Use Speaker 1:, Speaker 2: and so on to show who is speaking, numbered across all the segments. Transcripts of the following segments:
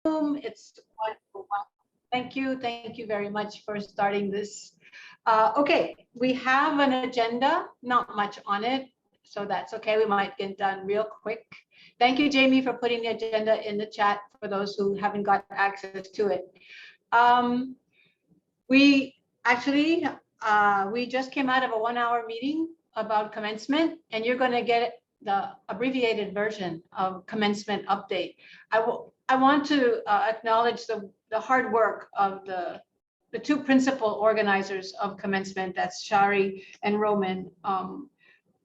Speaker 1: It's wonderful. Thank you. Thank you very much for starting this. Okay, we have an agenda, not much on it, so that's okay. We might get done real quick. Thank you, Jamie, for putting the agenda in the chat for those who haven't got access to it. We actually, we just came out of a 1-hour meeting about commencement, and you're going to get the abbreviated version of commencement update. I want to acknowledge the hard work of the two principal organizers of commencement, that's Shari and Roman.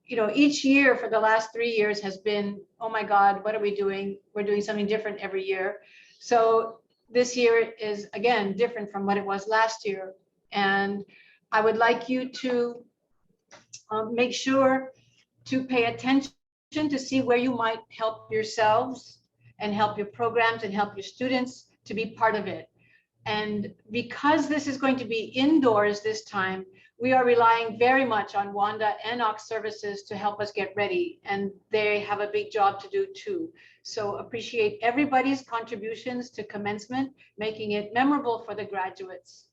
Speaker 1: You know, each year for the last 3 years has been, oh my God, what are we doing? We're doing something different every year. So this year is, again, different from what it was last year. And I would like you to make sure to pay attention to see where you might help yourselves and help your programs and help your students to be part of it. And because this is going to be indoors this time, we are relying very much on Wanda and Ox Services to help us get ready. And they have a big job to do too. So appreciate everybody's contributions to commencement, making it memorable for the graduates.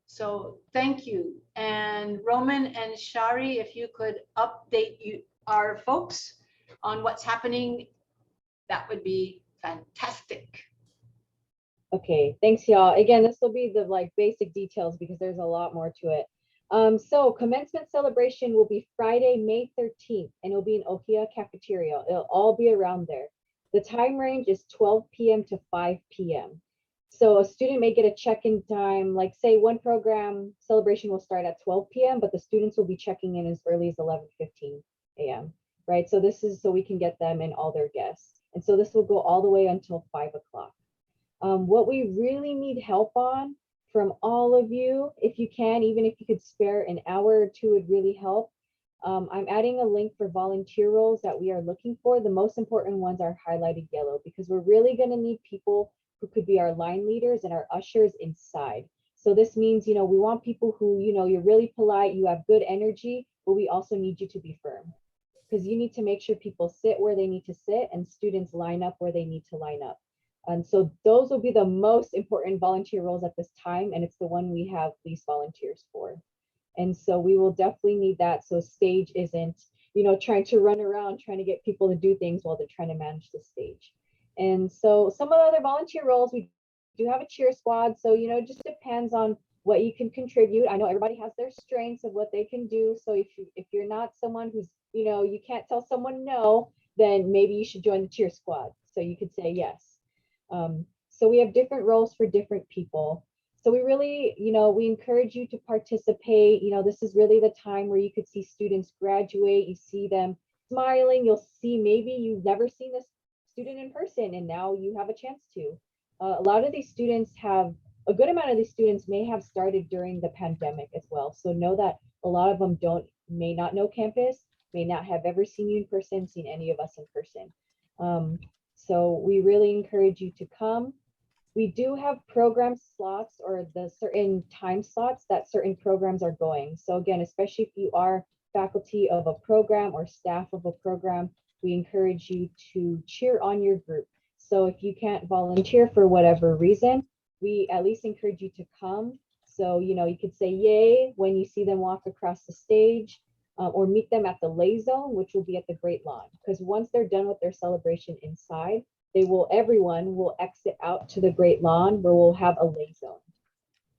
Speaker 1: So thank you. And Roman and Shari, if you could update our folks on what's happening, that would be fantastic.
Speaker 2: Okay, thanks y'all. Again, this will be the basic details because there's a lot more to it. So commencement celebration will be Friday, May 13th, and it'll be in Ohia Cafeteria. It'll all be around there. The time range is 12 p.m. to 5 p.m. So a student may get a check-in time, like say one program celebration will start at 12 p.m., but the students will be checking in as early as 11:15 a.m., right? So this is so we can get them and all their guests. And so this will go all the way until 5 o'clock. What we really need help on from all of you, if you can, even if you could spare an hour or two, would really help. I'm adding a link for volunteer roles that we are looking for. The most important ones are highlighted yellow because we're really going to need people who could be our line leaders and our ushers inside. So this means, we want people who, you're really polite, you have good energy, but we also need you to be firm because you need to make sure people sit where they need to sit and students line up where they need to line up. And so those will be the most important volunteer roles at this time, and it's the one we have least volunteers for. And so we will definitely need that so stage isn't, trying to run around trying to get people to do things while they're trying to manage the stage. And so some of the other volunteer roles, we do have a cheer squad. So, it just depends on what you can contribute. I know everybody has their strengths of what they can do. So if you're not someone who's, you can't tell someone no, then maybe you should join the cheer squad. So you could say yes. So we have different roles for different people. So we really, we encourage you to participate. This is really the time where you could see students graduate. You see them smiling. You'll see maybe you've never seen this student in person and now you have a chance to. A lot of these students have, a good amount of these students may have started during the pandemic as well. So know that a lot of them may not know campus, may not have ever seen you in person, seen any of us in person. So we really encourage you to come. We do have program slots or the certain time slots that certain programs are going. So again, especially if you are faculty of a program or staff of a program, we encourage you to cheer on your group. So if you can't volunteer for whatever reason, we at least encourage you to come. So, you could say yay when you see them walk across the stage. Or meet them at the lay zone, which will be at the Great Lawn. Because once they're done with their celebration inside, everyone will exit out to the Great Lawn where we'll have a lay zone.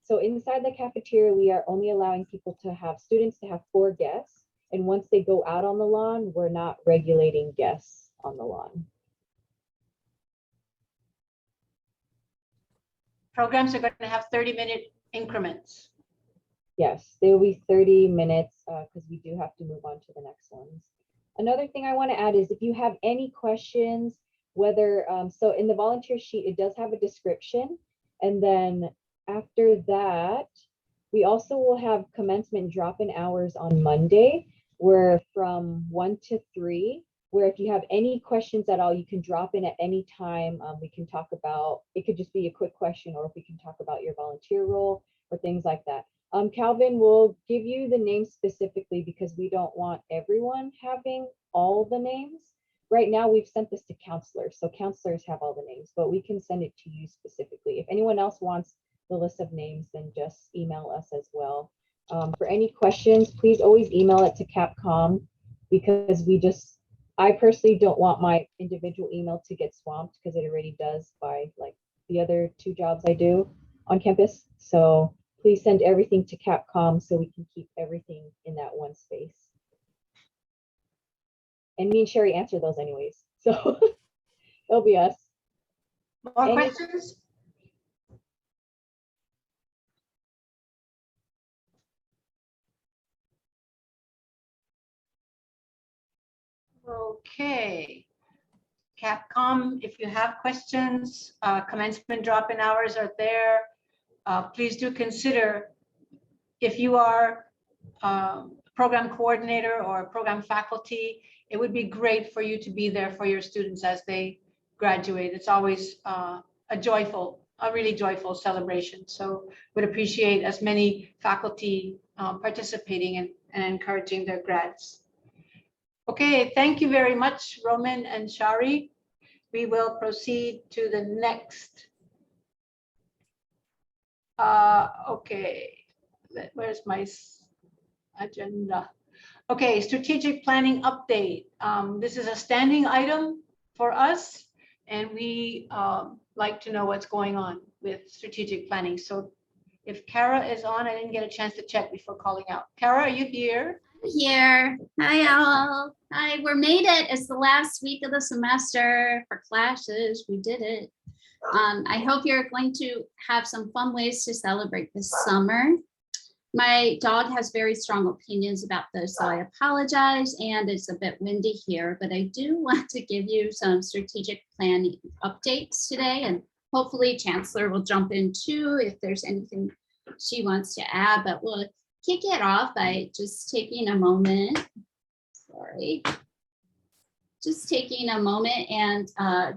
Speaker 2: So inside the cafeteria, we are only allowing students to have 4 guests. And once they go out on the lawn, we're not regulating guests on the lawn.
Speaker 1: Programs are going to have 30-minute increments.
Speaker 2: Yes, they will be 30 minutes because we do have to move on to the next ones. Another thing I want to add is if you have any questions, whether, so in the volunteer sheet, it does have a description. And then after that, we also will have commencement drop-in hours on Monday, where from 1 to 3, where if you have any questions at all, you can drop in at any time. We can talk about, it could just be a quick question, or if we can talk about your volunteer role or things like that. Calvin will give you the names specifically because we don't want everyone having all the names. right now we've sent this to counselors, so counselors have all the names, but we can send it to you specifically. If anyone else wants the list of names, then just email us as well. For any questions, please always email it to Capcom, because I personally don't want my individual email to get swamped, because it already does by like the other 2 jobs I do on campus. So please send everything to Capcom so we can keep everything in that one space. And me and Sherry answer those anyways, so it'll be us.
Speaker 1: More questions? Okay. Capcom, if you have questions, commencement drop-in hours are there. Please do consider, if you are program coordinator or program faculty, it would be great for you to be there for your students as they graduate. It's always a really joyful celebration. So would appreciate as many faculty participating and encouraging their grads. Okay, thank you very much, Roman and Shari. We will proceed to the next. Okay, where's my agenda? Okay, strategic planning update. This is a standing item for us, and we like to know what's going on with strategic planning. So if Kara is on, I didn't get a chance to check before calling out. Kara, are you here?
Speaker 3: Here. Hi, all. Hi, we made it. It's the last week of the semester for classes. We did it. I hope you're going to have some fun ways to celebrate this summer. My dog has very strong opinions about this, so I apologize, and it's a bit windy here, but I do want to give you some strategic planning updates today, and hopefully Chancellor will jump in too if there's anything she wants to add, but we'll kick it off by just taking a moment. Sorry. Just taking a moment and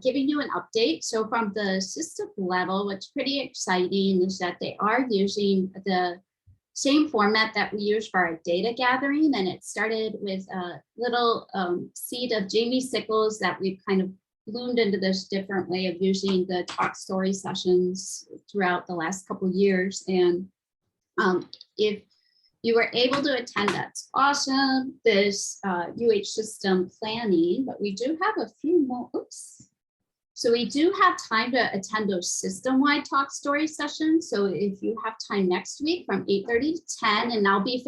Speaker 3: giving you an update. So from the system level, what's pretty exciting is that they are using the same format that we use for our data gathering. And it started with a little seed of Jamie Sickles that we've kind of bloomed into this different way of using the talk story sessions throughout the last couple of years. And if you were able to attend, that's awesome. This UH system planning, but we do have a few more, oops. So we do have time to attend those system-wide talk story sessions. So if you have time next week from 8:30 to 10, and I'll be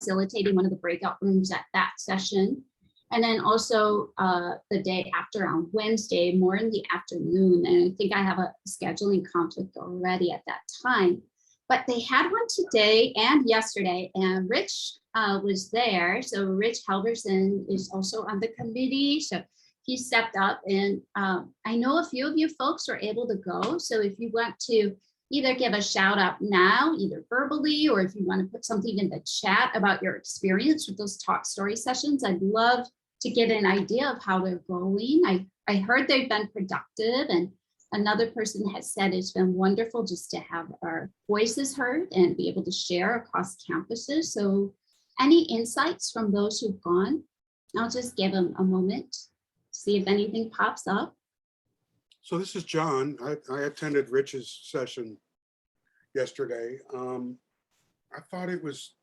Speaker 3: facilitating one of the breakout rooms at that session. And then also the day after on Wednesday, more in the afternoon. And I think I have a scheduling conflict already at that time. But they had one today and yesterday, and Rich was there. So Rich Halverson is also on the committee. So he stepped up, and I know a few of you folks were able to go. So if you want to either give a shout out now, either verbally, or if you want to put something in the chat about your experience with those talk story sessions, I'd love to get an idea of how they're going. I heard they've been productive, and another person has said it's been wonderful just to have our voices heard and be able to share across campuses. So any insights from those who've gone? I'll just give them a moment, see if anything pops up.
Speaker 4: So this is John. I attended Rich's session yesterday. I thought it was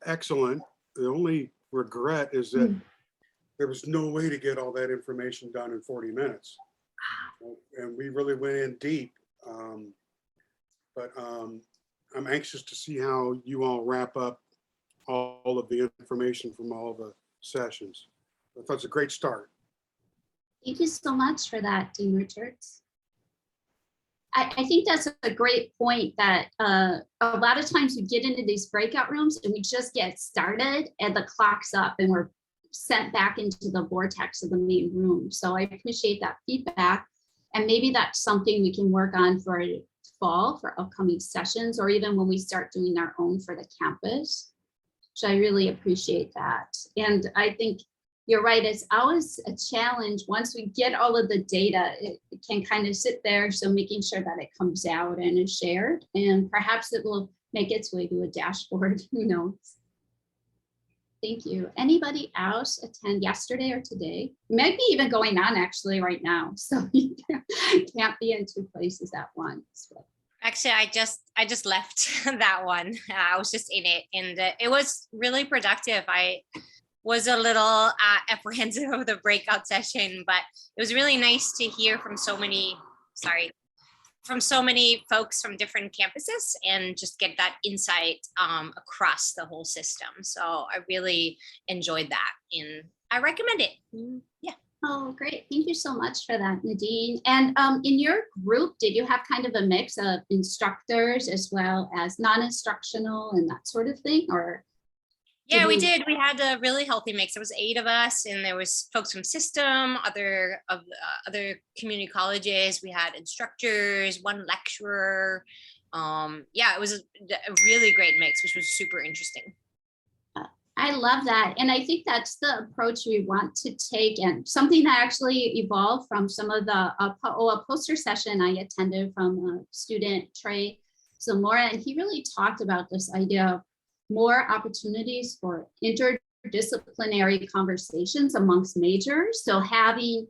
Speaker 4: excellent. The only regret is that there was no way to get all that information done in 40 minutes. And we really went in deep. But I'm anxious to see how you all wrap up all of the information from all the sessions. I thought it's a great start.
Speaker 3: Thank you so much for that, Dean Richards. I think that's a great point, that a lot of times we get into these breakout rooms and we just get started and the clock's up and we're sent back into the vortex of the main room. So I appreciate that feedback. And maybe that's something we can work on for fall for upcoming sessions, or even when we start doing our own for the campus. So I really appreciate that. And I think you're right, it's always a challenge. Once we get all of the data, it can kind of sit there. So making sure that it comes out and is shared, and perhaps it will make its way to a dashboard, who knows. Thank you. Anybody else attend yesterday or today? Maybe even going on actually right now. So you can't be in two places at once. But
Speaker 5: Actually, I just left that one. I was just in it, and it was really productive. I was a little apprehensive of the breakout session, but it was really nice to hear from so many folks from different campuses and just get that insight across the whole system. So I really enjoyed that, and I recommend it. Yeah.
Speaker 3: oh, great. Thank you so much for that, Nadine. And in your group, did you have kind of a mix of instructors as well as non-instructional and that sort of thing? Or
Speaker 5: Yeah, we
Speaker 3: you-
Speaker 5: did. We had a really healthy mix. There was 8 of us, and there was folks from system, other community colleges. We had instructors, one lecturer. Yeah, it was a really great mix, which was super interesting.
Speaker 3: I love that. And I think that's the approach we want to take, and something that actually evolved from some of the a poster session I attended from a student, Trey Zamora, and he really talked about this idea of more opportunities for interdisciplinary conversations amongst majors. So having,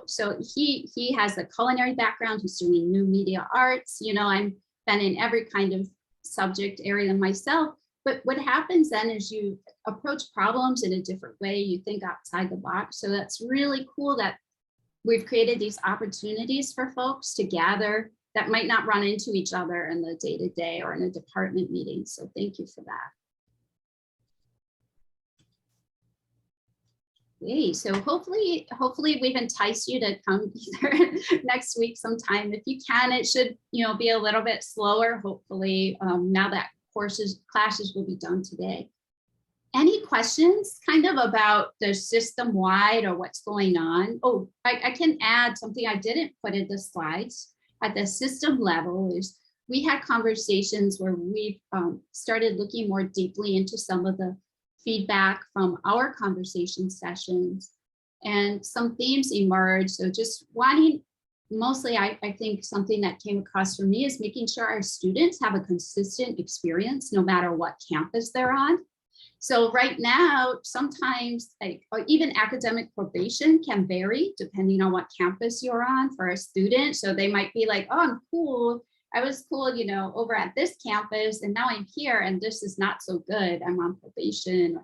Speaker 3: so he has a culinary background, he's doing new media arts, I've been in every kind of subject area myself. But what happens then is you approach problems in a different way, you think outside the box. So that's really cool that we've created these opportunities for folks to gather that might not run into each other in the day-to-day or in a department meeting. So thank you for that. Okay, so hopefully we've enticed you to come either next week sometime. If you can, it should be a little bit slower, hopefully, now that classes will be done today. Any questions kind of about the system-wide or what's going on? Oh, I can add something I didn't put in the slides. At the system level is we had conversations where we've started looking more deeply into some of the feedback from our conversation sessions, and some themes emerged. So just wanting, mostly I think something that came across for me is making sure our students have a consistent experience no matter what campus they're on. So right now, sometimes or even academic probation can vary depending on what campus you're on for a student. So they might be like, oh, I'm cool. I was cool, over at this campus, and now I'm here and this is not so good. I'm on probation,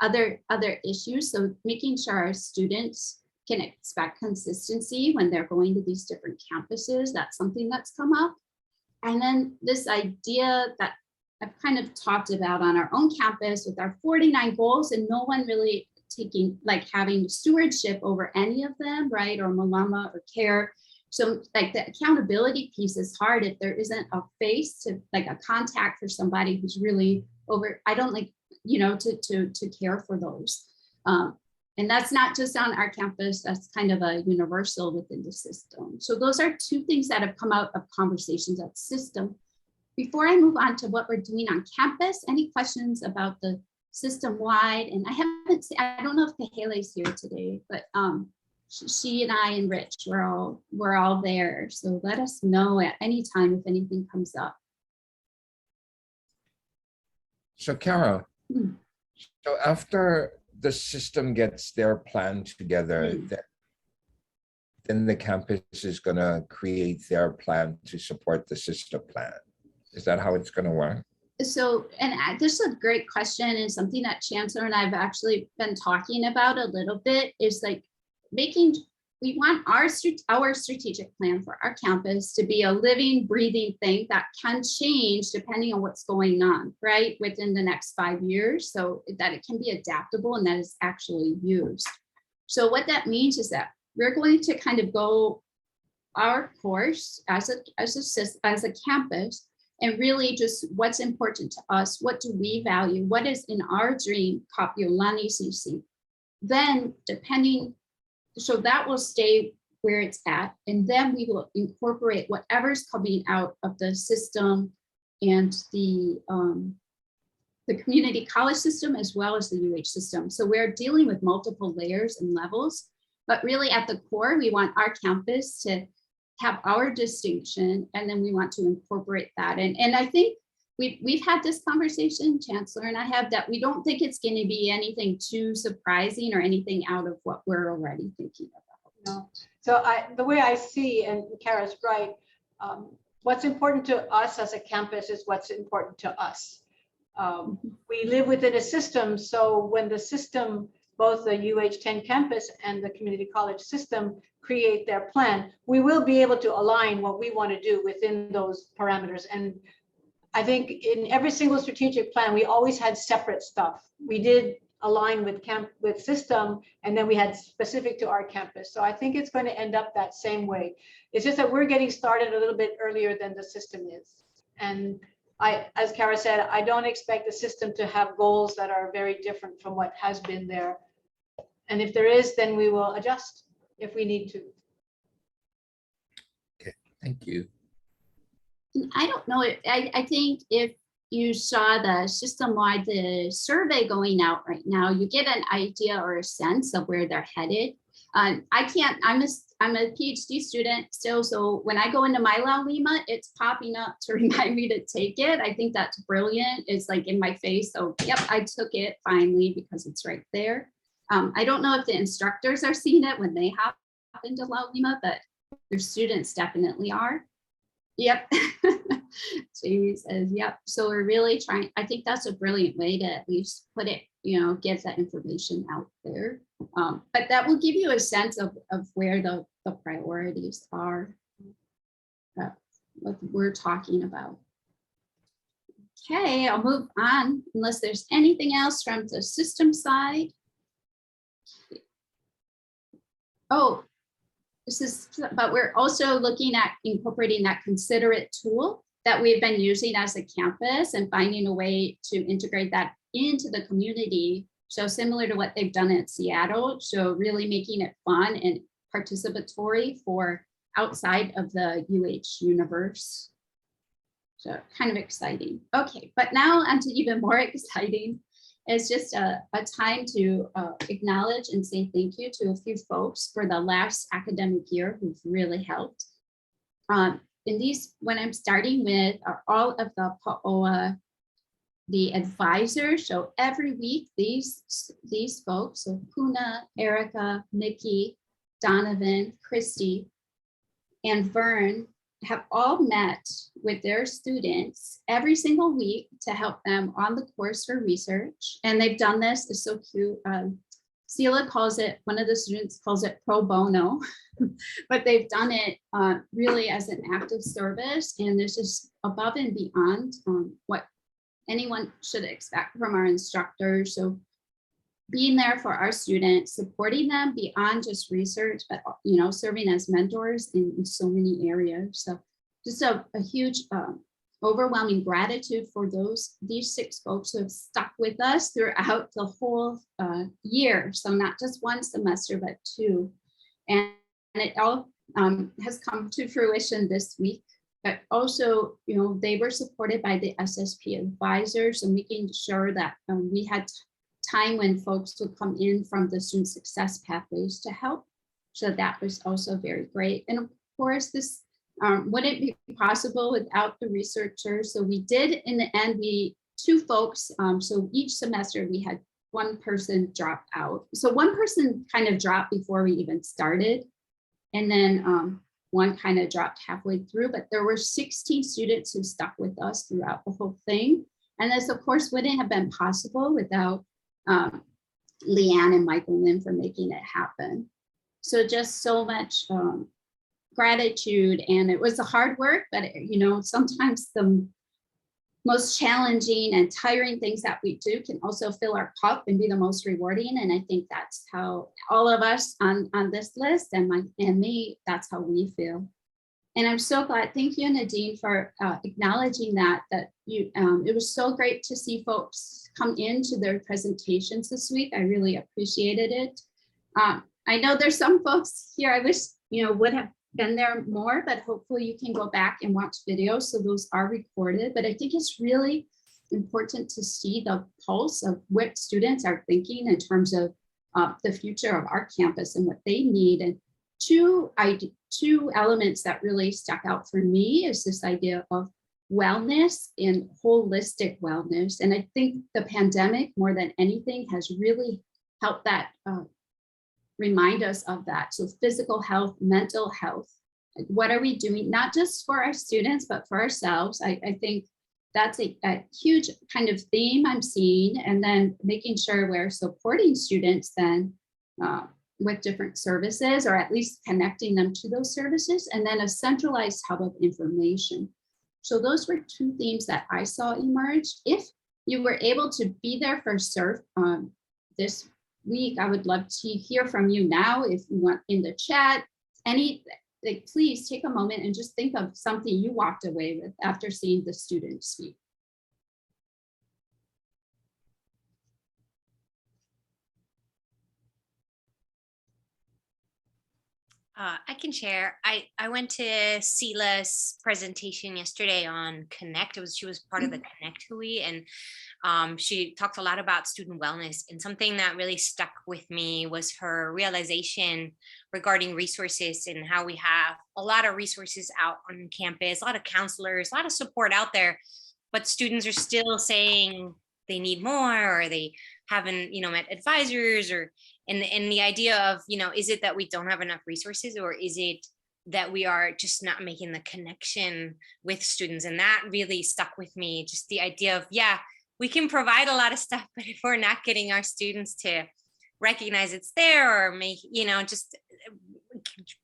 Speaker 3: or other issues. So making sure our students can expect consistency when they're going to these different campuses, that's something that's come up. And then this idea that I've kind of talked about on our own campus with our 49 goals, and no one really having stewardship over any of them, right? Or Malama or care. So the accountability piece is hard if there isn't a face to a contact for somebody who's really over. I don't to care for those. And that's not just on our campus, that's kind of a universal within the system. So those are 2 things that have come out of conversations at system. Before I move on to what we're doing on campus, any questions about the system-wide? And I don't know if Kahele's here today, but she and I and Rich, we're all there. So let us know at any time if anything comes up.
Speaker 6: So Carol, so after the system gets their plan together, then the campus is going to create their plan to support the system plan. Is that how it's going to work? So, and
Speaker 3: this is a great question, and something that Chancellor and I have actually been talking about a little bit is we want our strategic plan for our campus to be a living, breathing thing that can change depending on what's going on, right, within the next 5 years, so that it can be adaptable and that is actually used. So what that means is that we're going to kind of go our course as a campus, and really just what's important to us, what do we value, what is in our dream, Kapiolani CC. Then so that will stay where it's at, and then we will incorporate whatever's coming out of the system and the community college system as well as the UH system. So we're dealing with multiple layers and levels, but really at the core, we want our campus to have our distinction, and then we want to incorporate that. And I think we've had this conversation, Chancellor, and I have, that we don't think it's going to be anything too surprising or anything out of what we're already thinking about.
Speaker 1: No. So the way I see, and Kara's right, what's important to us as a campus is what's important to us. We live within a system, so when the system, both the UH10 campus and the community college system, create their plan, we will be able to align what we want to do within those parameters. And I think in every single strategic plan, we always had separate stuff. We did align with system, and then we had specific to our campus. So I think it's going to end up that same way. It's just that we're getting started a little bit earlier than the system is. And as Kara said, I don't expect the system to have goals that are very different from what has been there. And if there is, then we will adjust if we need to.
Speaker 6: Okay, thank you.
Speaker 3: I don't know. I think if you saw the system-wide the survey going out right now, you get an idea or a sense of where they're headed. I'm a PhD student still, so when I go into my Lima, it's popping up to remind me to take it. I think that's brilliant. It's like in my face. So yep, I took it finally because it's right there. I don't know if the instructors are seeing it when they hop into Lima, but their students definitely are. Yep. Jamie says, yep. So we're really trying, I think that's a brilliant way to at least put it, get that information out there. But that will give you a sense of where the priorities are, what we're talking about. Okay, I'll move on unless there's anything else from the system side. Oh, but we're also looking at incorporating that considerate tool that we've been using as a campus and finding a way to integrate that into the community. So similar to what they've done at Seattle. So really making it fun and participatory for outside of the UH universe. So kind of exciting. Okay, but now onto even more exciting. It's just a time to acknowledge and say thank you to a few folks for the last academic year who've really helped. In these, when I'm starting with all of the PAOA, the advisors. So every week, these folks, so Puna, Erica, Nikki, Donovan, Christy, and Vern have all met with their students every single week to help them on the course for research. And they've done this, it's so cute. Sela calls it, one of the students calls it pro bono, but they've done it really as an active service. And this is above and beyond what anyone should expect from our instructors. So being there for our students, supporting them beyond just research, but serving as mentors in so many areas. So just a huge overwhelming gratitude for these 6 folks who have stuck with us throughout the whole year. So not just one semester, but 2. And it all has come to fruition this week. But also, they were supported by the SSP advisors and making sure that we had time when folks would come in from the student success pathways to help. So that was also very great. And of course, this wouldn't be possible without the researchers. So we did, in the end, 2 folks. So each semester we had 1 person drop out. So 1 person kind of dropped before we even started. And then 1 kind of dropped halfway through, but there were 16 students who stuck with us throughout the whole thing. And this, of course, wouldn't have been possible without Leanne and Michael Lynn for making it happen. So just so much gratitude. And it was a hard work, but sometimes the most challenging and tiring things that we do can also fill our cup and be the most rewarding. And I think that's how all of us on this list and me, that's how we feel. And I'm so glad. Thank you, Nadine, for acknowledging that you. It was so great to see folks come into their presentations this week. I really appreciated it. I know there's some folks here I wish would have been there more, but hopefully you can go back and watch videos. So those are recorded. But I think it's really important to see the pulse of what students are thinking in terms of the future of our campus and what they need. And two elements that really stuck out for me is this idea of wellness and holistic wellness. And I think the pandemic, more than anything, has really helped that remind us of that. So physical health, mental health, what are we doing, not just for our students, but for ourselves? I think that's a huge kind of theme I'm seeing, and then making sure we're supporting students then with different services, or at least connecting them to those services, and then a centralized hub of information. So those were two themes that I saw emerge. If you were able to be there for SURF this week, I would love to hear from you now. If you want in the chat, please take a moment and just think of something you walked away with after seeing the students speak.
Speaker 5: I can share. I went to Sela's presentation yesterday on Connect. She was part of the Connect Hui, and she talked a lot about student wellness. And something that really stuck with me was her realization regarding resources, and how we have a lot of resources out on campus, a lot of counselors, a lot of support out there, but students are still saying they need more, or they haven't, met advisors, or and the idea of, is it that we don't have enough resources, or is it that we are just not making the connection with students? And that really stuck with me, just the idea of, yeah, we can provide a lot of stuff, but if we're not getting our students to recognize it's there, or make, just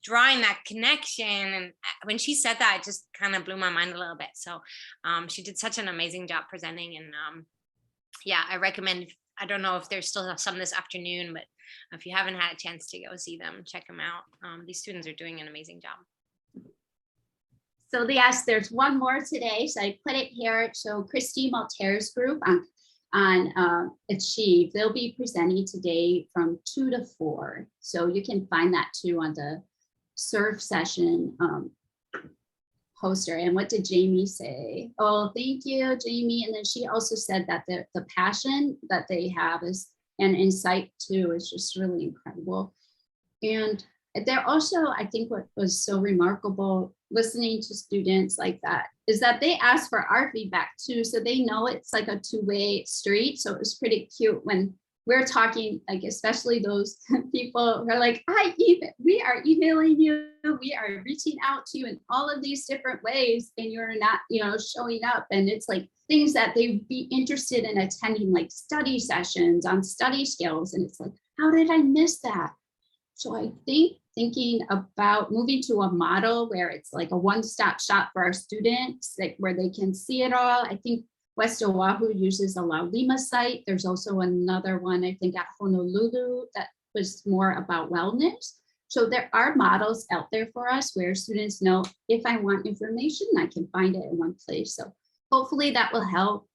Speaker 5: drawing that connection. And when she said that, it just kind of blew my mind a little bit. So she did such an amazing job presenting. And yeah, I recommend, I don't know if there's still some this afternoon, but if you haven't had a chance to go see them, check them out. These students are doing an amazing job.
Speaker 3: So yes, there's one more today. So I put it here. So Christy Maltaire's group on Achieve, they'll be presenting today from 2 to 4. So you can find that too on the SURF session poster. And what did Jamie say? Oh, thank you, Jamie. And then she also said that the passion that they have is, and insight too, is just really incredible. And they're also, I think what was so remarkable listening to students like that is that they ask for our feedback too. So they know it's like a two-way street. So it was pretty cute when we're talking, like, especially those people who are like, we are emailing you, we are reaching out to you in all of these different ways, and you're not, showing up. And it's like things that they'd be interested in attending, like study sessions on study skills. And it's like, how did I miss that? So I think thinking about moving to a model where it's like a one-stop shop for our students, like where they can see it all. I think West Oahu uses a La Lima site. There's also another one, I think, at Honolulu that was more about wellness. So there are models out there for us where students know, if I want information, I can find it in one place. So hopefully that will help.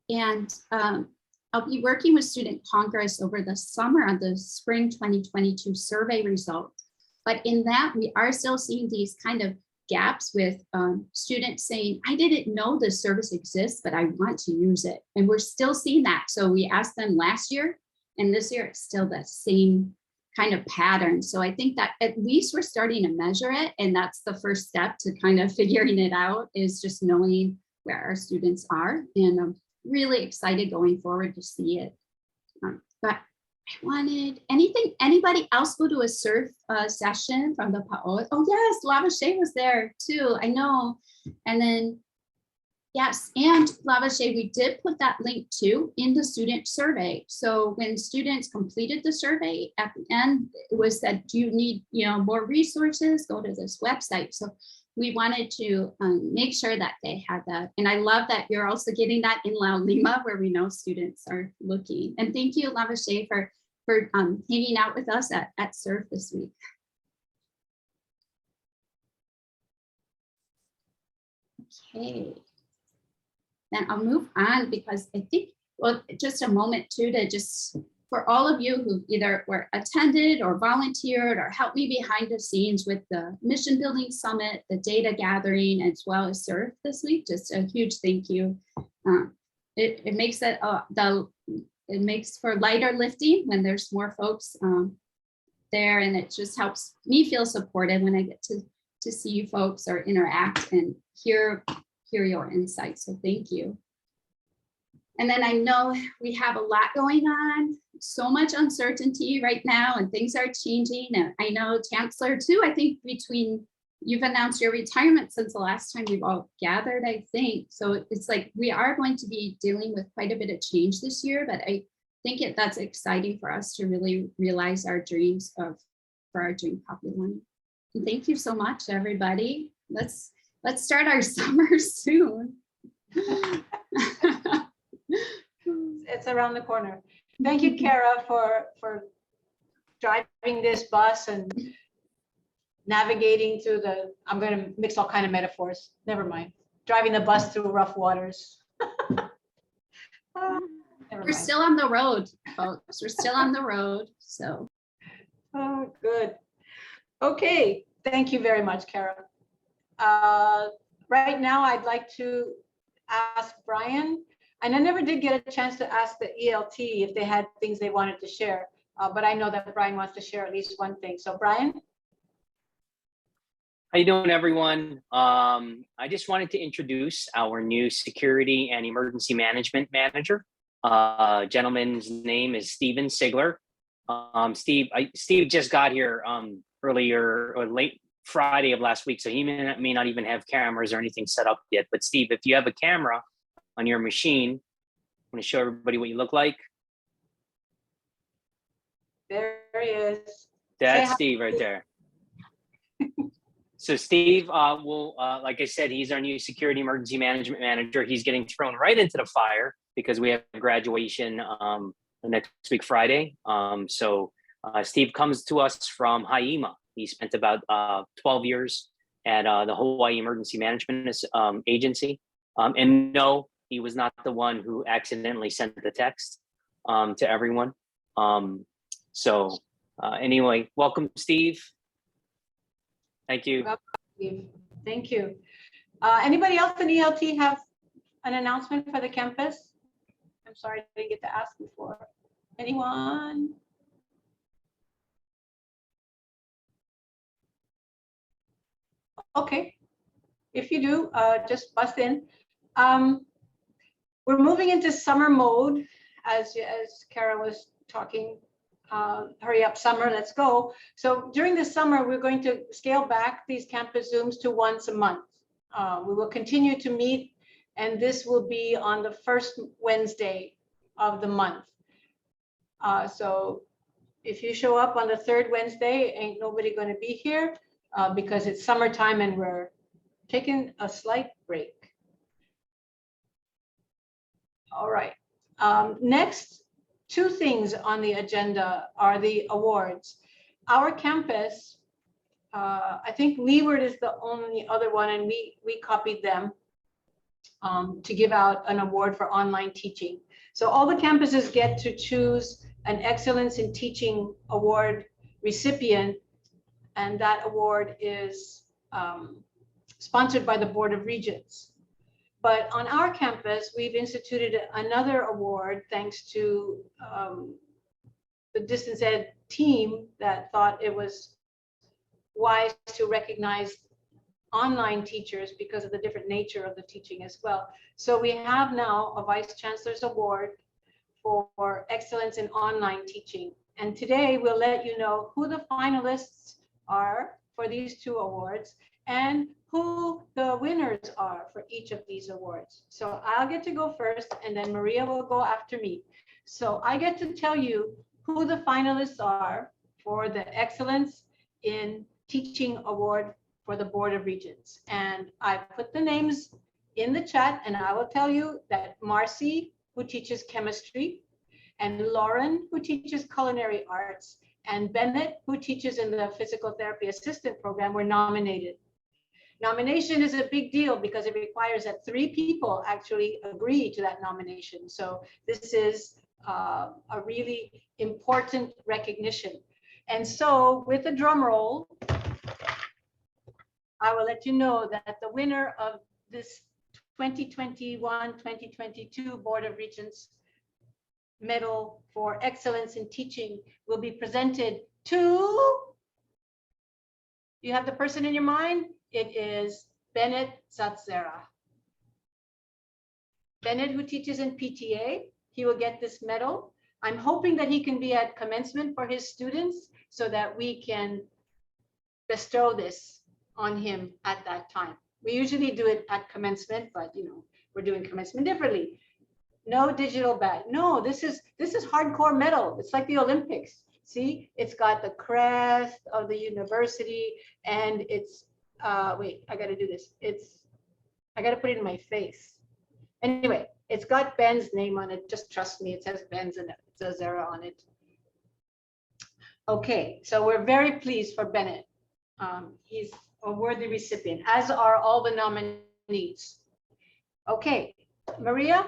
Speaker 3: And I'll be working with Student Congress over the summer on the spring 2022 survey results. But in that, we are still seeing these kind of gaps with students saying, I didn't know this service exists, but I want to use it. And we're still seeing that. So we asked them last year, and this year it's still the same kind of pattern. So I think that at least we're starting to measure it. And that's the first step to kind of figuring it out, is just knowing where our students are. And I'm really excited going forward to see it. But I wanted anybody else go to a SURF session from the Pa'o? Oh yes, Lavashay was there too, I know. And then, yes, and Lavashay, we did put that link too in the student survey. So when students completed the survey, at the end, it was said, do you need more resources? Go to this website. So we wanted to make sure that they had that. And I love that you're also getting that in La Lima, where we know students are looking. And thank you, Lavashay, for hanging out with us at SURF this week. Okay. Then I'll move on, because I think, well, just a moment too, to just, for all of you who either were attended or volunteered or helped me behind the scenes with the Mission Building Summit, the data gathering, as well as SURF this week, just a huge thank you. It makes it, it makes for lighter lifting when there's more folks there, and it just helps me feel supported when I get to see you folks or interact and hear hear your insights. So thank you. And then I know we have a lot going on, so much uncertainty right now, and things are changing. And I know Chancellor too, I think you've announced your retirement since the last time we've all gathered, I think. So it's like we are going to be dealing with quite a bit of change this year, but I think that's exciting for us to really realize our dreams for our dream population. And thank you so much, everybody. Let's start our summer soon.
Speaker 1: It's around the corner. Thank you, Kara, for driving this bus and navigating through I'm going to mix all kind of metaphors. Never mind. Driving the bus through rough waters.
Speaker 3: We're still on the road, folks. We're still on the road. So.
Speaker 1: Oh, good. Okay. Thank you very much, Kara. Right now, I'd like to ask Brian, and I never did get a chance to ask the ELT if they had things they wanted to share, but I know that Brian wants to share at least one thing. So Brian?
Speaker 7: How you doing, everyone? I just wanted to introduce our new security and emergency management manager. Gentleman's name is Steven Sigler. Steve just got here earlier or late Friday of last week, so he may not even have cameras or anything set up yet. But Steve, if you have a camera on your machine, I'm going to show everybody what you look like.
Speaker 1: There he is.
Speaker 7: That's Steve right there. So Steve will, like I said, he's our new security emergency management manager. He's getting thrown right into the fire because we have graduation next week, Friday. So Steve comes to us from HIEMA. He spent about 12 years at the Hawaii Emergency Management Agency. And no, he was not the one who accidentally sent the text to everyone. Anyway, welcome, Steve. Thank you.
Speaker 1: Thank you. Anybody else in ELT have an announcement for the campus? I'm sorry, I didn't get to ask before. Anyone? Okay. If you do, just bust in. We're moving into summer mode, as Kara was talking. Hurry up, summer, let's go. So during the summer, we're going to scale back these campus Zooms to once a month. We will continue to meet, and this will be on the first Wednesday of the month. So if you show up on the third Wednesday, ain't nobody going to be here because it's summertime and we're taking a slight break. All right. Next, two things on the agenda are the awards. Our campus, I think Leeward is the only other one, and we copied them to give out an award for online teaching. So all the campuses get to choose an Excellence in Teaching Award recipient, and that award is sponsored by the Board of Regents. But on our campus, we've instituted another award thanks to the distance ed team that thought it was wise to recognize online teachers because of the different nature of the teaching as well. So we have now a Vice Chancellor's Award for Excellence in Online Teaching. And today we'll let you know who the finalists are for these two awards and who the winners are for each of these awards. So I'll get to go first, and then Maria will go after me. So I get to tell you who the finalists are for the Excellence in Teaching Award for the Board of Regents. And I put the names in the chat, and I will tell you that Marcy, who teaches chemistry, and Lauren, who teaches culinary arts, and Bennett, who teaches in the physical therapy assistant program, were nominated. Nomination is a big deal because it requires that 3 people actually agree to that nomination. So this is a really important recognition. And so with a drum roll, I will let you know that the winner of this 2021-2022 Board of Regents Medal for Excellence in Teaching will be presented to, you have the person in your mind? It is Bennett Zatzera. Bennett, who teaches in PTA, he will get this medal. I'm hoping that he can be at commencement for his students so that we can bestow this on him at that time. We usually do it at commencement, but we're doing commencement differently. No digital badge. No, this is hardcore metal. It's like the Olympics. See, it's got the crest of the university, and it's wait, I gotta do this. I gotta put it in my face. Anyway, it's got Ben's name on it. Just trust me, it says Ben's and it says Zara on it. Okay, so we're very pleased for Bennett. He's a worthy recipient, as are all the nominees. Okay, Maria,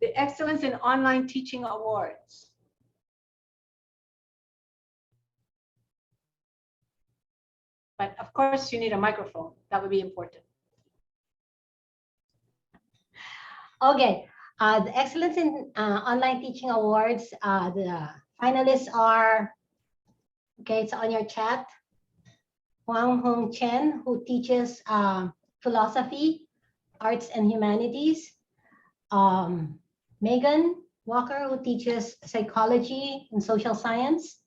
Speaker 1: the Excellence in Online Teaching Awards. But of course, you need a microphone. That would be important.
Speaker 8: Okay, the Excellence in Online Teaching Awards, the finalists are, okay, it's on your chat. Huang Hong Chen, who teaches philosophy, arts and humanities. Megan Walker, who teaches psychology and social science.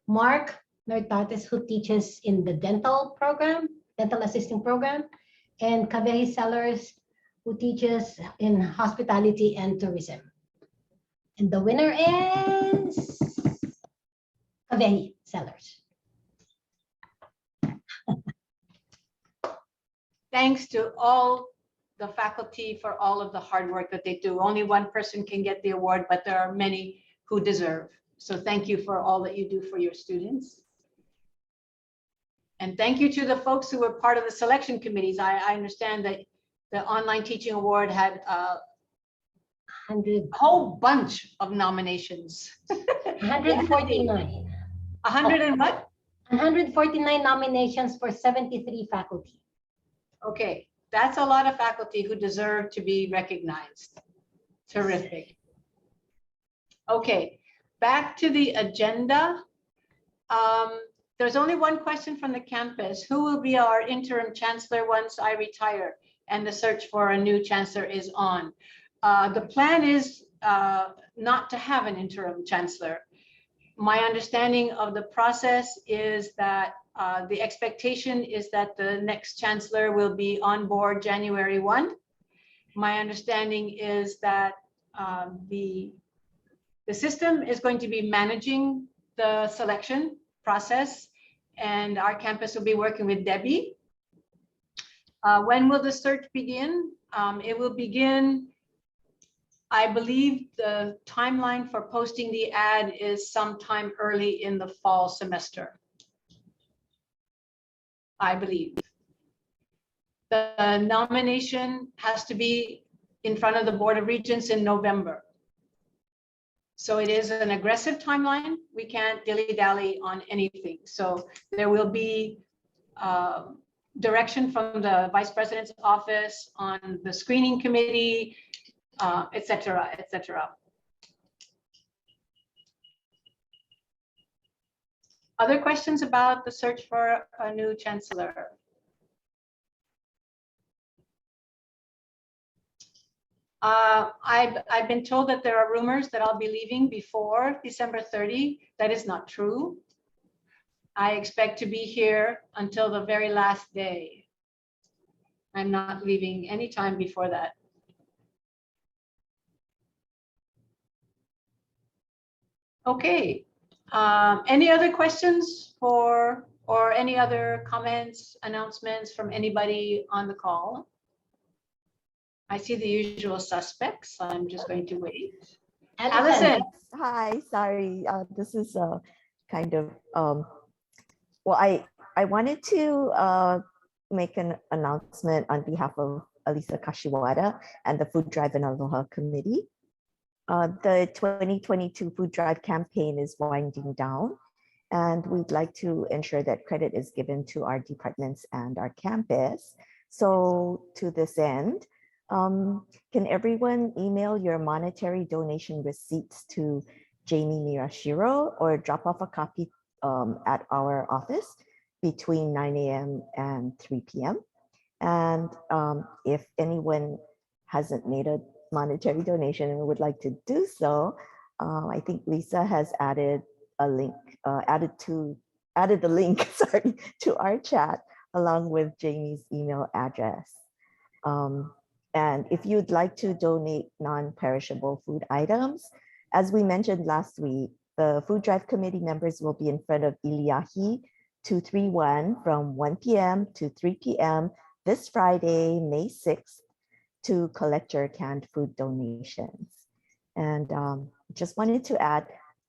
Speaker 8: Mark Nertates, who teaches in the dental program, dental assisting program. And Kavehi Sellers, who teaches in hospitality and tourism. And the winner is Kavehi Sellers.
Speaker 1: Thanks to all the faculty for all of the hard work that they do. Only one person can get the award, but there are many who deserve. So thank you for all that you do for your students. And thank you to the folks who were part of the selection committees. I understand that the Online Teaching Award had a whole bunch of nominations.
Speaker 8: 149.
Speaker 1: 100 and what?
Speaker 8: 149 nominations for 73 faculty.
Speaker 1: Okay, that's a lot of faculty who deserve to be recognized. Terrific. Okay, back to the agenda. There's only one question from the campus. Who will be our interim chancellor once I retire and the search for a new chancellor is on? The plan is not to have an interim chancellor. My understanding of the process is that the expectation is that the next chancellor will be on board January 1. My understanding is that the system is going to be managing the selection process, and our campus will be working with Debbie. When will the search begin? It will begin, I believe the timeline for posting the ad is sometime early in the fall semester. I believe. The nomination has to be in front of the Board of Regents in November. So it is an aggressive timeline. We can't dilly-dally on anything. So there will be direction from the Vice President's office on the screening committee, et cetera, et cetera. Other questions about the search for a new chancellor? I've been told that there are rumors that I'll be leaving before December 30. That is not true. I expect to be here until the very last day. I'm not leaving anytime before that. Okay. Any other questions or any other comments, announcements from anybody on the call? I see the usual suspects. I'm just going to wait. Allison.
Speaker 9: Hi, sorry. This is kind of, well, I wanted to make an announcement on behalf of Alisa Kashiwada and the Food Drive and Aloha Committee. The 2022 Food Drive campaign is winding down, and we'd like to ensure that credit is given to our departments and our campus. So to this end, can everyone email your monetary donation receipts to Jamie Miyashiro or drop off a copy at our office between 9 a.m. and 3 p.m. And if anyone hasn't made a monetary donation and would like to do so, I think Lisa has added a link, added the link, sorry, to our chat along with Jamie's email address. And if you'd like to donate non-perishable food items, as we mentioned last week, the Food Drive Committee members will be in front of Iliahi 231 from 1 p.m. to 3 p.m. this Friday, May 6th, to collect your canned food donations. And just wanted to add,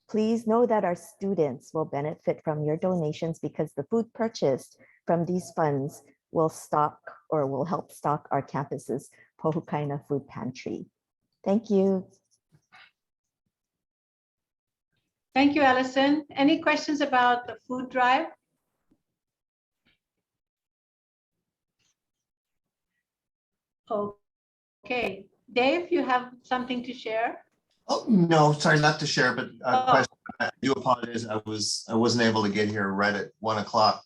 Speaker 9: please know that our students will benefit from your donations because the food purchased from these funds will stock or will help stock our campus's Pohukaina food pantry. Thank you.
Speaker 1: Thank you, Allison. Any questions about the food drive? Okay, Dave, you have something to share?
Speaker 10: Oh, no, sorry, not to share, but
Speaker 1: Oh.
Speaker 10: question. I do apologize. I wasn't able to get here right at 1 o'clock.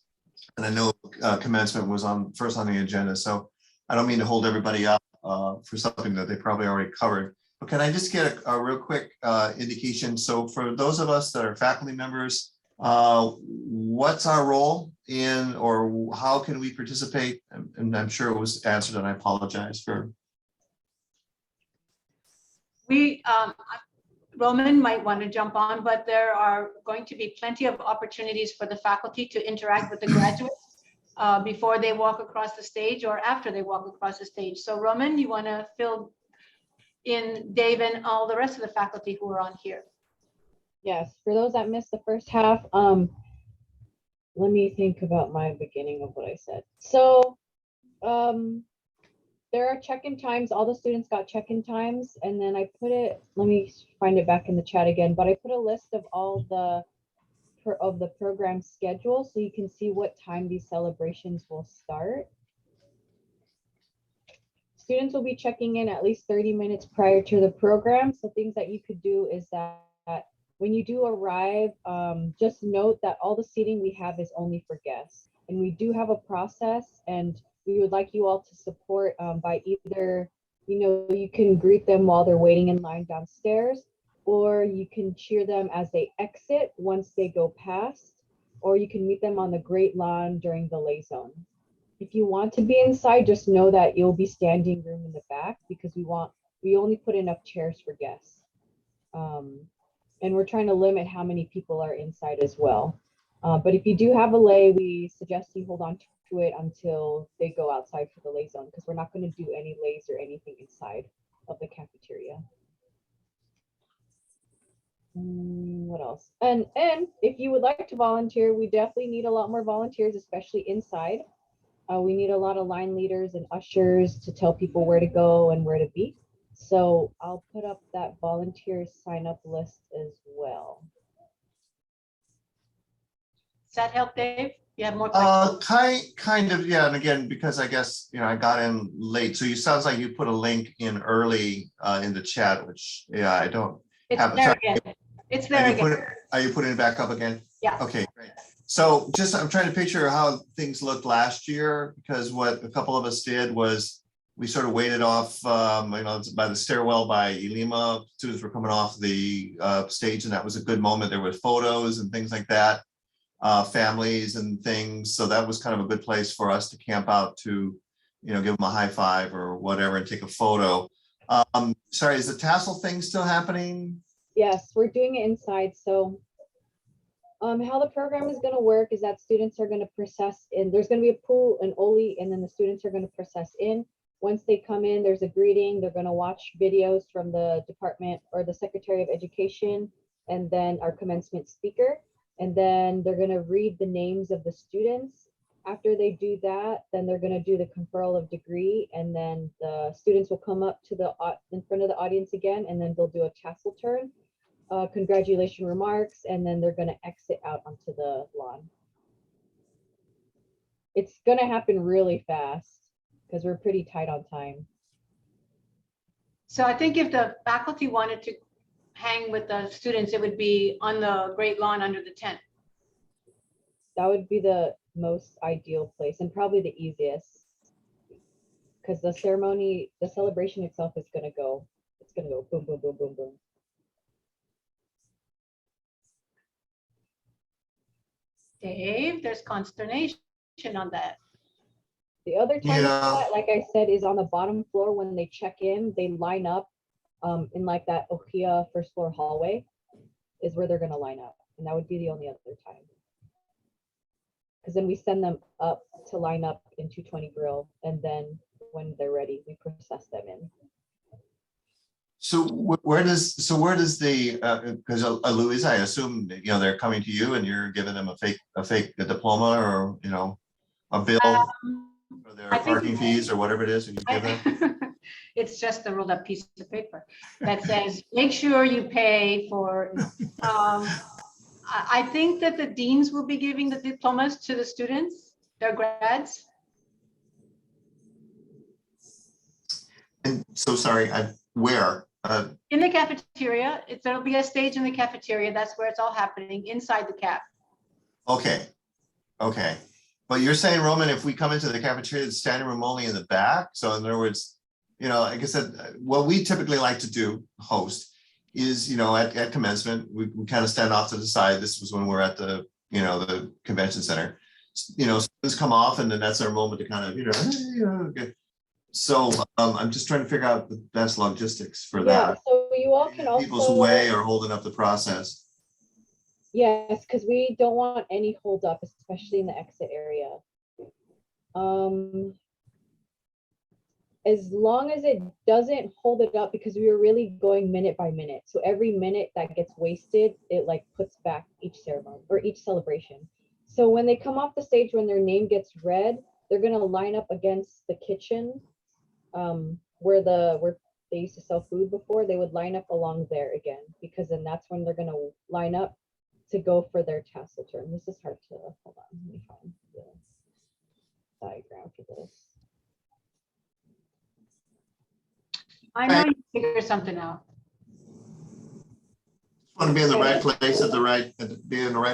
Speaker 10: And I know commencement was first on the agenda. So I don't mean to hold everybody up for something that they probably already covered. But can I just get a real quick indication? So for those of us that are faculty members, what's our role in, or how can we participate? And I'm sure it was answered, and I apologize for.
Speaker 1: We, Roman might want to jump on, but there are going to be plenty of opportunities for the faculty to interact with the graduates before they walk across the stage or after they walk across the stage. So Roman, you want to fill in Dave and all the rest of the faculty who are on here?
Speaker 2: Yes, for those that missed the first half, let me think about my beginning of what I said. So there are check-in times. All the students got check-in times, and then I put it, let me find it back in the chat again, but I put a list of all the program schedule so you can see what time these celebrations will start. Students will be checking in at least 30 minutes prior to the program. So things that you could do is that when you do arrive, just note that all the seating we have is only for guests. And we do have a process, and we would like you all to support by either, you can greet them while they're waiting in line downstairs, or you can cheer them as they exit once they go past, or you can meet them on the Great Lawn during the lay zone. If you want to be inside, just know that you'll be standing room in the back because we only put enough chairs for guests. And we're trying to limit how many people are inside as well. But if you do have a lay, we suggest you hold on to it until they go outside for the lay zone, because we're not going to do any lays or anything inside of the cafeteria. What else? And if you would like to volunteer, we definitely need a lot more volunteers, especially inside. We need a lot of line leaders and ushers to tell people where to go and where to be. So I'll put up that volunteer sign up list as well.
Speaker 1: Does that help, Dave? You have more questions?
Speaker 10: Kind of, yeah. And again, because I guess, I got in late. So you sounds like you put a link in early in the chat, which, yeah, I don't have.
Speaker 1: There again. It's there again.
Speaker 10: Are you putting it back up again?
Speaker 1: Yeah.
Speaker 10: Okay, great. So I'm trying to picture how things looked last year, because what a couple of us did was we sort of waited off, by the stairwell by Ilima. Students were coming off the stage, and that was a good moment. There were photos and things like that, families and things. So that was kind of a good place for us to camp out to, give them a high five or whatever and take a photo. Sorry, is the tassel thing still happening?
Speaker 2: Yes, we're doing it inside. So how the program is going to work is that students are going to process in. There's going to be a pool, an Oli, and then the students are going to process in. Once they come in, there's a greeting. They're going to watch videos from the department or the Secretary of Education, and then our commencement speaker. And then they're going to read the names of the students. After they do that, then they're going to do the conferral of degree, and then the students will come up to in front of the audience again, and then they'll do a tassel turn. Congratulation remarks, and then they're going to exit out onto the lawn. It's going to happen really fast because we're pretty tight on time.
Speaker 1: So I think if the faculty wanted to hang with the students, it would be on the Great Lawn under the tent.
Speaker 2: That would be the most ideal place and probably the easiest, because the celebration itself is going to go It's gonna go boom, boom, boom, boom, boom.
Speaker 1: Dave, there's consternation on that.
Speaker 2: The other time,
Speaker 10: Yeah.
Speaker 2: like I said, is on the bottom floor when they check in, they line up in like that Ohia first floor hallway is where they're gonna line up. And that would be the only other time. Because then we send them up to line up in 220 Grill, and then when they're ready, we process them in.
Speaker 10: So where does the because Louise, I assume that, they're coming to you and you're giving them a fake diploma or a bill for their
Speaker 1: I think
Speaker 10: parking fees or whatever it is that you give them.
Speaker 1: It's just a rolled up piece of paper that says, make sure you pay for, I think that the deans will be giving the diplomas to the students, their grads.
Speaker 10: And so sorry, where?
Speaker 1: In the cafeteria, there'll be a stage in the cafeteria. That's where it's all happening, inside the caf.
Speaker 10: Okay. But you're saying, Roman, if we come into the cafeteria, the standing room only in the back. So in other words, like I said, what we typically like to do, host, is, at commencement, we kind of stand off to the side. This was when we're at the, the convention center. Students come off and then that's our moment to kind of, okay. So I'm just trying to figure out the best logistics for that.
Speaker 2: So you all can also
Speaker 10: People's way or holding up the process.
Speaker 2: Yes, because we don't want any hold up, especially in the exit area. As long as it doesn't hold it up, because we were really going minute by minute. So every minute that gets wasted, it like puts back each ceremony or each celebration. So when they come off the stage, when their name gets read, they're gonna line up against the kitchen, where they used to sell food before. They would line up along there again, because then that's when they're gonna line up to go for their tassel turn. This is hard to, hold on, let me find the diagram for this.
Speaker 1: I know you figure something out.
Speaker 10: Want to be in the right place at the right,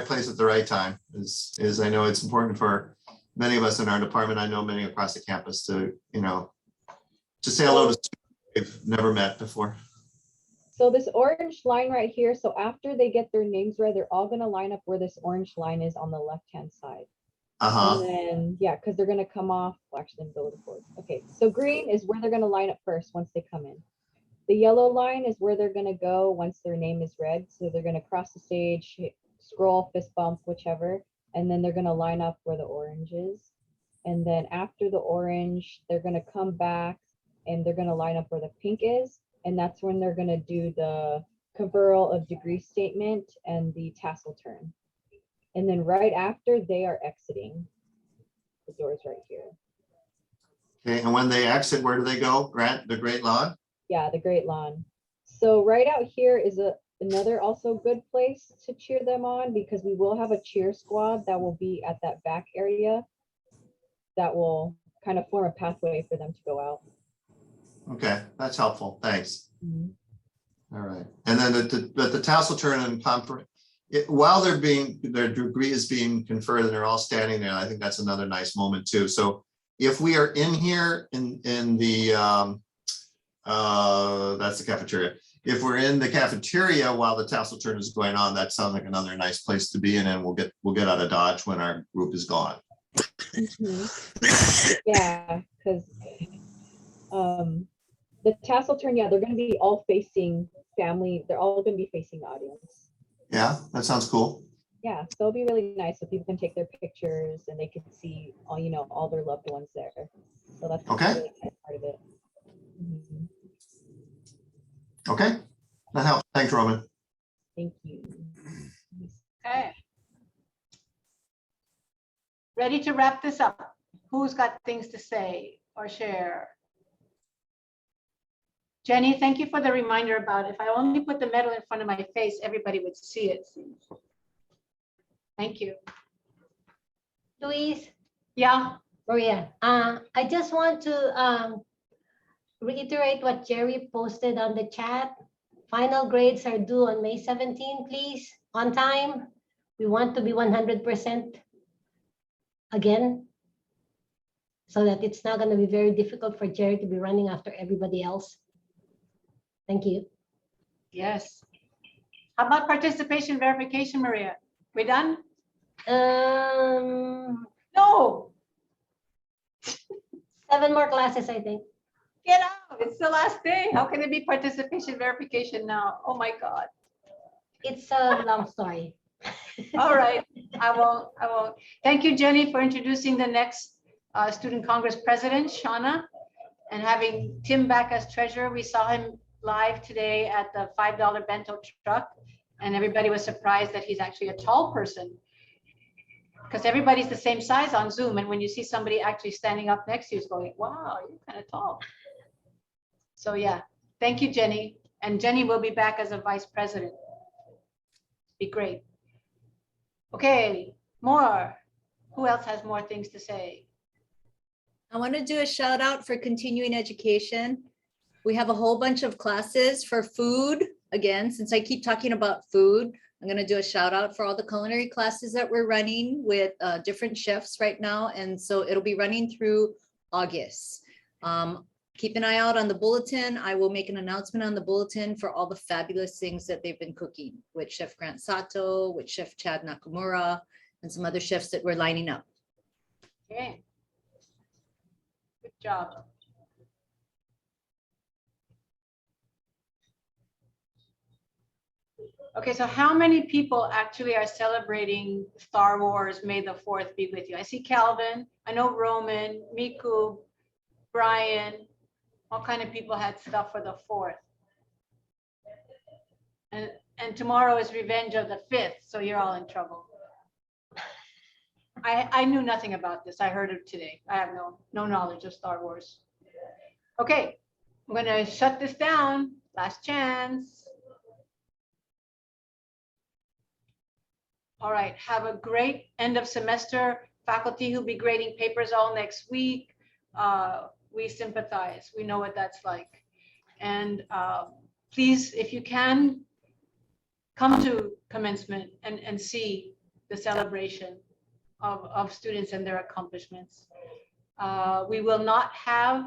Speaker 10: place at the right time is I know it's important for many of us in our department. I know many across the campus to, to say hello to students they've never met before.
Speaker 2: So this orange line right here, so after they get their names read, they're all gonna line up where this orange line is on the left-hand side.
Speaker 10: Uh-huh.
Speaker 2: And then, yeah, because they're gonna come off, well, actually, let me go to the board. Okay, so green is where they're gonna line up first once they come in. The yellow line is where they're gonna go once their name is read. So they're gonna cross the stage, scroll, fist bump, whichever, and then they're gonna line up where the orange is. And then after the orange, they're gonna come back and they're gonna line up where the pink is. And that's when they're gonna do the conferral of degree statement and the tassel turn. And then right after, they are exiting. The door's right here.
Speaker 10: Okay, and when they exit, where do they go? Grant, the Great Lawn?
Speaker 2: Yeah, the Great Lawn. So right out here is another also good place to cheer them on, because we will have a cheer squad that will be at that back area that will kind of form a pathway for them to go out.
Speaker 10: Okay, that's helpful. Thanks.
Speaker 2: Mhm.
Speaker 10: All right. And then the tassel turn and conference, while their degree is being conferred and they're all standing there, I think that's another nice moment too. So if we are in here in the that's the cafeteria. If we're in the cafeteria while the tassel turn is going on, that sounds like another nice place to be in, and we'll get out of Dodge when our group is gone.
Speaker 2: Yeah, because the tassel turn, yeah, they're going to be all facing family. They're all going to be facing the audience.
Speaker 10: Yeah, that sounds cool.
Speaker 2: Yeah, so it'll be really nice so people can take their pictures and they can see all, all their loved ones there. So that's
Speaker 10: Okay.
Speaker 2: a really nice part of it. Mhm.
Speaker 10: Okay, that helps. Thanks, Roman.
Speaker 2: Thank you.
Speaker 1: Okay. Ready to wrap this up? Who's got things to say or share? Jenny, thank you for the reminder about if I only put the medal in front of my face, everybody would see it. Thank you.
Speaker 8: Louise,
Speaker 1: Yeah.
Speaker 8: Maria, I just want to reiterate what Jerry posted on the chat. Final grades are due on May 17, please, on time. We want to be 100% again, so that it's not going to be very difficult for Jerry to be running after everybody else. Thank you.
Speaker 1: Yes. How about participation verification, Maria? We done? No,
Speaker 8: 7 more classes, I think.
Speaker 1: get out. It's the last day. How can it be participation verification now? Oh my God.
Speaker 8: It's a long story.
Speaker 1: All right, I won't. Thank you, Jenny, for introducing the next Student Congress President, Shauna, and having Tim back as treasurer. We saw him live today at the $5 bento truck, and everybody was surprised that he's actually a tall person, because everybody's the same size on Zoom, and when you see somebody actually standing up next to you, it's going, wow, you're kind of tall. So yeah, thank you, Jenny. And Jenny will be back as a vice president. Be great. Okay, more. Who else has more things to say?
Speaker 11: I want to do a shout out for continuing education. We have a whole bunch of classes for food. Again, since I keep talking about food, I'm going to do a shout out for all the culinary classes that we're running with different chefs right now. And so it'll be running through August. Keep an eye out on the bulletin. I will make an announcement on the bulletin for all the fabulous things that they've been cooking with Chef Grant Sato, with Chef Chad Nakamura, and some other chefs that we're lining up.
Speaker 1: Okay. Good job. Okay, so how many people actually are celebrating Star Wars May the 4th be with you? I see Calvin, I know Roman, Miku, Brian, all kind of people had stuff for the 4th. And tomorrow is Revenge of the 5th, so you're all in trouble. I knew nothing about this. I heard it today. I have no knowledge of Star Wars. Okay, I'm gonna shut this down. Last chance. All right, have a great end of semester. Faculty who'll be grading papers all next week. We sympathize. We know what that's like. And please, if you can, come to commencement and see the celebration of students and their accomplishments. We will not have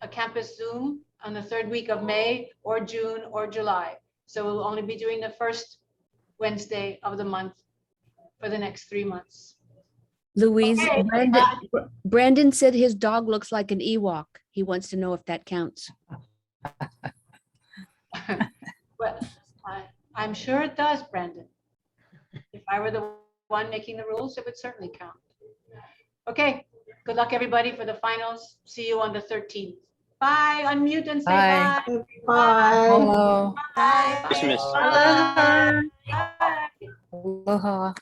Speaker 1: a campus Zoom on the 3rd week of May or June or July. So we'll only be doing the first Wednesday of the month for the next 3 months.
Speaker 12: Louise,
Speaker 1: Okay.
Speaker 12: Brandon said his dog looks like an Ewok. He wants to know if that counts.
Speaker 1: Well, I'm sure it does, Brandon. If I were the one making the rules, it would certainly count. Okay, good luck everybody for the finals. See you on the 13th. Bye, unmute and say bye.
Speaker 13: Bye.
Speaker 1: Bye.
Speaker 13: Hello.
Speaker 1: Bye.
Speaker 7: Christmas.
Speaker 1: Bye. Bye.
Speaker 12: Aloha.